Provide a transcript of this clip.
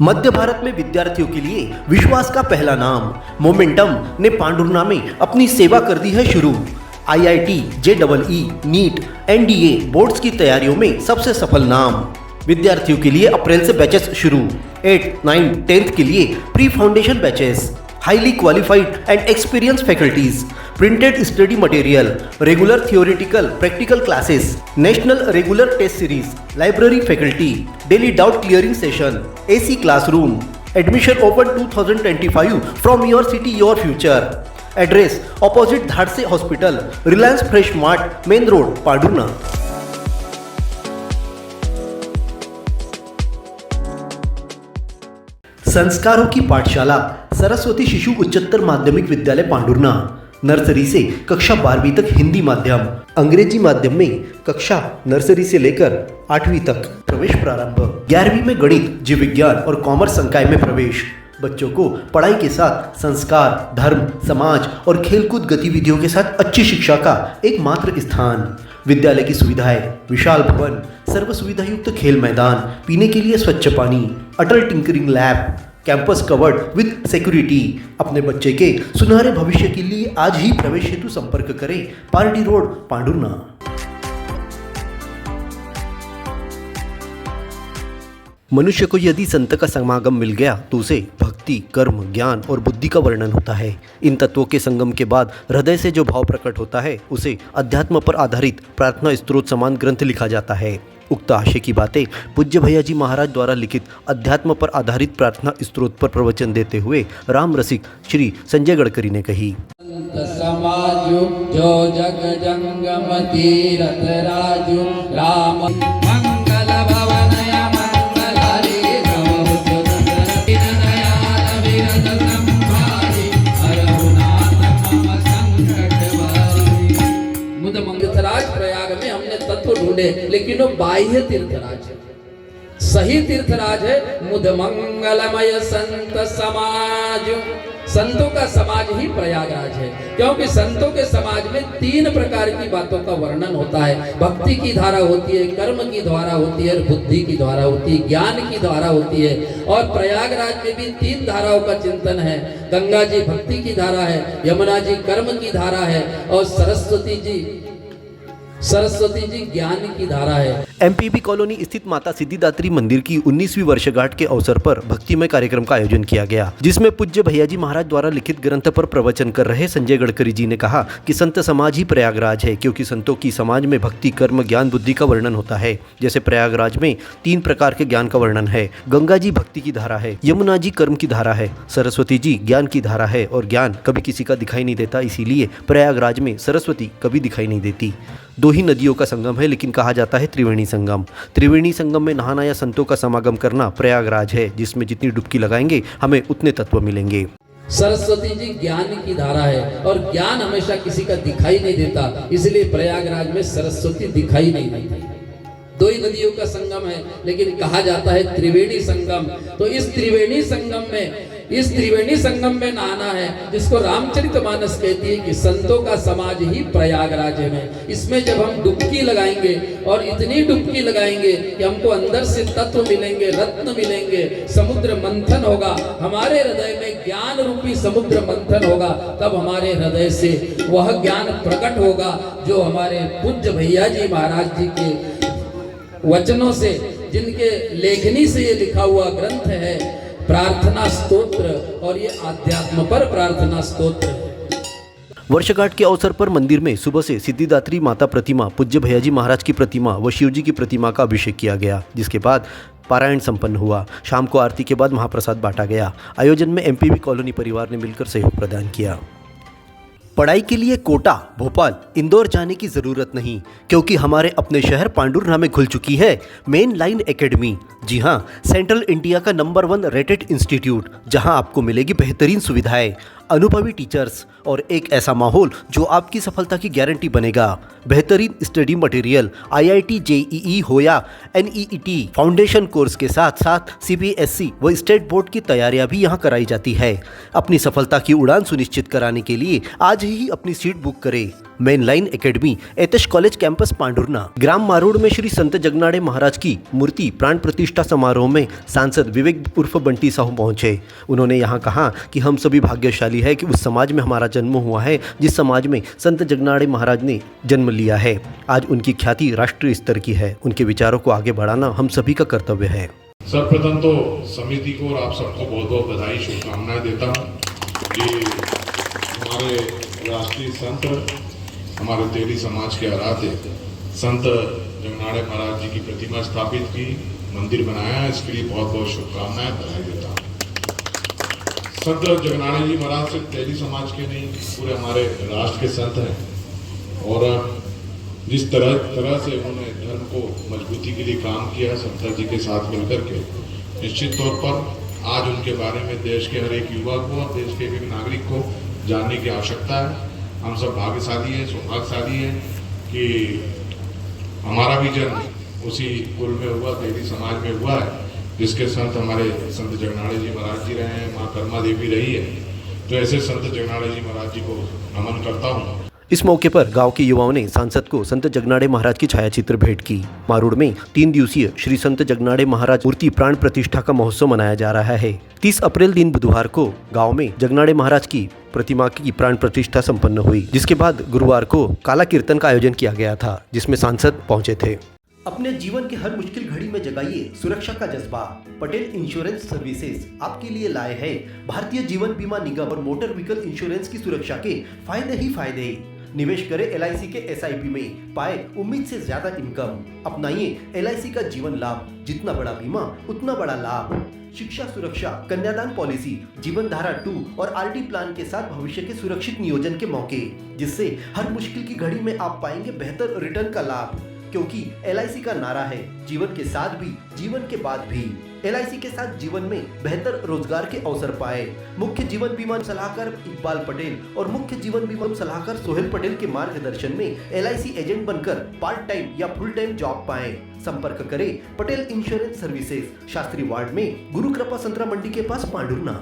मध्य भारत में विद्यार्थियों के लिए विश्वास का पहला नाम मोमेंटम ने पांडुर्ना में अपनी सेवा कर दी है शुरू। IIT, JEE, NEET, NDA boards की तैयारियों में सबसे सफल नाम। विद्यार्थियों के लिए अप्रैल से बैचेस शुरू। 8, 9, 10th के लिए pre foundation batches. Highly qualified and experience faculties, printed study material, regular theoretical practical classes, national regular test series, library faculty, daily doubt clearing session, AC classroom. Admission open 2025 from your city your future. Address opposite Dhadse hospital, Reliance fresh mart, main road, Pandhurna. संस्कारों की पाठशाला सरस्वती शिशु उच्चतर माध्यमिक विद्यालय Pandhurna. Nursery से कक्षा 12वीं तक हिंदी माध्यम, अंग्रेजी माध्यम में कक्षा नर्सरी से लेकर 8वीं तक प्रवेश प्रारंभ। 11वीं में गणित, जीव विज्ञान और कॉमर्स संकाय में प्रवेश। बच्चों को पढ़ाई के साथ संस्कार, धर्म, समाज और खेलकूद गतिविधियों के साथ अच्छी शिक्षा का एकमात्र स्थान। विद्यालय की सुविधाएं: विशाल भवन, सर्व सुविधा युक्त खेल मैदान, पीने के लिए स्वच्छ पानी, Atal tinkering lab, campus covered with security. अपने बच्चे के सुनहरे भविष्य के लिए आज ही प्रवेश हेतु संपर्क करें। Party road, Pandhurna. मनुष्य को यदि संत का समागम मिल गया तो उसे भक्ति, कर्म, ज्ञान और बुद्धि का वर्णन होता है। इन तत्वों के संगम के बाद हृदय से जो भाव प्रकट होता है उसे अध्यात्म पर आधारित प्रार्थना स्तोत्र समान ग्रंथ लिखा जाता है। उक्त आशय की बातें पूज्य भैयाजी महाराज द्वारा लिखित अध्यात्म पर आधारित प्रार्थना स्तोत्र पर प्रवचन देते हुए राम रसिक श्री संजय गडकरी ने कही। समाजु जो जग जंगम तीरथ राजु राम मंगल भवनय मंगल हरि मुद मंगलराज प्रयाग में हमने तत्व ढूंढे, लेकिन वो बाह्य तीर्थराज है। सही तीर्थराज है मुद मंगलमय संत समाज। संतों का समाज ही प्रयागराज है, क्योंकि संतों के समाज में 3 प्रकार की बातों का वर्णन होता है। भक्ति की धारा होती है, कर्म की धारा होती है, बुद्धि की धारा होती है, ज्ञान की धारा होती है। और प्रयागराज में भी 3 धाराओं का चिंतन है। गंगा जी भक्ति की धारा है, यमुना जी कर्म की धारा है और सरस्वती जी ज्ञान की धारा है। एमपीबी कॉलोनी स्थित माता सिद्धिदात्री मंदिर की 19वीं वर्षगांठ के अवसर पर भक्तिमय कार्यक्रम का आयोजन किया गया, जिसमें पूज्य भैयाजी महाराज द्वारा लिखित ग्रंथ पर प्रवचन कर रहे संजय गडकरी जी ने कहा कि संत समाज ही प्रयागराज है, क्योंकि संतों की समाज में भक्ति, कर्म, ज्ञान, बुद्धि का वर्णन होता है। जैसे प्रयागराज में 3 प्रकार के ज्ञान का वर्णन है। गंगा जी भक्ति की धारा है, यमुना जी कर्म की धारा है, सरस्वती जी ज्ञान की धारा है। और ज्ञान कभी किसी का दिखाई नहीं देता, इसीलिए प्रयागराज में सरस्वती कभी दिखाई नहीं देती। 2 ही नदियों का संगम है, लेकिन कहा जाता है त्रिवेणी संगम। त्रिवेणी संगम में नहाना या संतों का समागम करना प्रयागराज है, जिसमें जितनी डुबकी लगाएंगे हमें उतने तत्व मिलेंगे। सरस्वती जी ज्ञान की धारा है और ज्ञान हमेशा किसी का दिखाई नहीं देता, इसलिए प्रयागराज में सरस्वती दिखाई नहीं देती। 2 ही नदियों का संगम है, लेकिन कहा जाता है त्रिवेणी संगम। तो इस त्रिवेणी संगम में नहाना है, जिसको रामचरितमानस कहती है कि संतों का समाज ही प्रयागराज में। इसमें जब हम डुबकी लगाएंगे और इतनी डुबकी लगाएंगे कि हमको अंदर से तत्व मिलेंगे, रत्न मिलेंगे, समुद्र मंथन होगा, हमारे हृदय में ज्ञान रूपी समुद्र मंथन होगा, तब हमारे हृदय से वह ज्ञान प्रकट होगा जो हमारे पूज्य भैयाजी महाराज जी के वचनों से, जिनके लेखनी से ये लिखा हुआ ग्रंथ है प्रार्थना स्तोत्र, और ये आध्यात्म पर प्रार्थना स्तोत्र है। वर्षगांठ के अवसर पर मंदिर में सुबह से सिद्धिदात्री माता प्रतिमा, पूज्य भैयाजी महाराज की प्रतिमा व शिवजी की प्रतिमा का अभिषेक किया गया, जिसके बाद पारायण संपन्न हुआ। शाम को आरती के बाद महाप्रसाद बांटा गया। आयोजन में एमपीबी कॉलोनी परिवार ने मिलकर सहयोग प्रदान किया। पढ़ाई के लिए कोटा, भोपाल, इंदौर जाने की ज़रूरत नहीं, क्योंकि हमारे अपने शहर पांडुर्ना में खुल चुकी है मेन लाइन एकेडमी। जी हाँ, सेंट्रल इंडिया का नंबर 1 रेटेड इंस्टीट्यूट, जहां आपको मिलेगी बेहतरीन सुविधाएं। अनुभवी टीचर्स और एक ऐसा माहौल जो आपकी सफलता की गारंटी बनेगा। बेहतरीन स्टडी मटेरियल IIT JEE हो या NEET फाउंडेशन कोर्स के साथ साथ CBSE व स्टेट बोर्ड की तैयारियां भी यहां कराई जाती है। अपनी सफलता की उड़ान सुनिश्चित कराने के लिए आज ही अपनी सीट बुक करें। मेन लाइन एकेडमी एतश कॉलेज कैंपस पांडुरना, ग्राम मारोड़ में श्री संत जगनाड़े महाराज की मूर्ति प्राण प्रतिष्ठा समारोह में सांसद विवेक उर्फ बंटी साहू पहुंचे। उन्होंने यहां कहा कि हम सभी भाग्यशाली है कि उस समाज में हमारा जन्म हुआ है जिस समाज में संत जगनाड़े महाराज ने जन्म लिया है। आज उनकी ख्याति राष्ट्रीय स्तर की है। उनके विचारों को आगे बढ़ाना हम सभी का कर्तव्य है। सर्वप्रथम तो समिति को और आप सबको बहुत बहुत बधाई शुभकामनाएं देता हूँ कि हमारे राष्ट्रीय संत, हमारे तेली समाज के आराध्य संत जगनाड़े महाराज जी की प्रतिमा स्थापित की, मंदिर बनाया, इसके लिए बहुत बहुत शुभकामनाएं, बधाई देता हूँ। संत जगनाड़े जी महाराज सिर्फ तेली समाज के नहीं, पूरे हमारे राष्ट्र के संत हैं और जिस तरह से उन्होंने धर्म को मजबूती के लिए काम किया संत जी के साथ मिलकर के, निश्चित तौर पर आज उनके बारे में देश के हर एक युवा को और देश के एक नागरिक को जानने की आवश्यकता है। हम सब भाग्यशाली हैं, सौभाग्यशाली हैं कि हमारा भी जन्म उसी कुल में हुआ, तेली समाज में हुआ है जिसके संत हमारे संत जगनाड़े जी महाराज जी रहे हैं, माँ कर्मा देवी रही है। तो ऐसे संत जगनाड़े जी महाराज जी को नमन करता हूँ। इस मौके पर गांव के युवाओं ने सांसद को संत जगनाड़े महाराज की छायाचित्र भेंट की। मारूड़ में 3 दिवसीय श्री संत जगनाड़े महाराज मूर्ति प्राण प्रतिष्ठा का महोत्सव मनाया जा रहा है। 30 अप्रैल दिन बुधवार को गांव में जगनाड़े महाराज की प्रतिमा की प्राण प्रतिष्ठा संपन्न हुई, जिसके बाद गुरुवार को काला कीर्तन का आयोजन किया गया था जिसमें सांसद पहुंचे थे। अपने जीवन के हर मुश्किल घड़ी में जगाइए सुरक्षा का जज्बा। पटेल इंश्योरेंस सर्विसेज आपके लिए लाए हैं भारतीय जीवन बीमा निगम और मोटर व्हीकल इंश्योरेंस की सुरक्षा के फायदे ही फायदे। निवेश करें LIC के SIP में, पाए उम्मीद से ज्यादा इनकम। अपनाइए LIC का जीवन लाभ, जितना बड़ा बीमा उतना बड़ा लाभ। शिक्षा सुरक्षा, कन्यादान पॉलिसी, जीवन धारा 2 और RD प्लान के साथ भविष्य के सुरक्षित नियोजन के मौके, जिससे हर मुश्किल की घड़ी में आप पाएंगे बेहतर रिटर्न का लाभ। क्योंकि LIC का नारा है जीवन के साथ भी जीवन के बाद भी। LIC के साथ जीवन में बेहतर रोजगार के अवसर पाए। मुख्य जीवन बीमा सलाहकार इकबाल पटेल और मुख्य जीवन बीमा सलाहकार सोहेल पटेल के मार्गदर्शन में LIC एजेंट बनकर पार्ट टाइम या फुल टाइम जॉब पाए। संपर्क करें Patel insurance services, Shastri ward में, गुरु कृपा संतरा मंडी के पास, पांडुरना।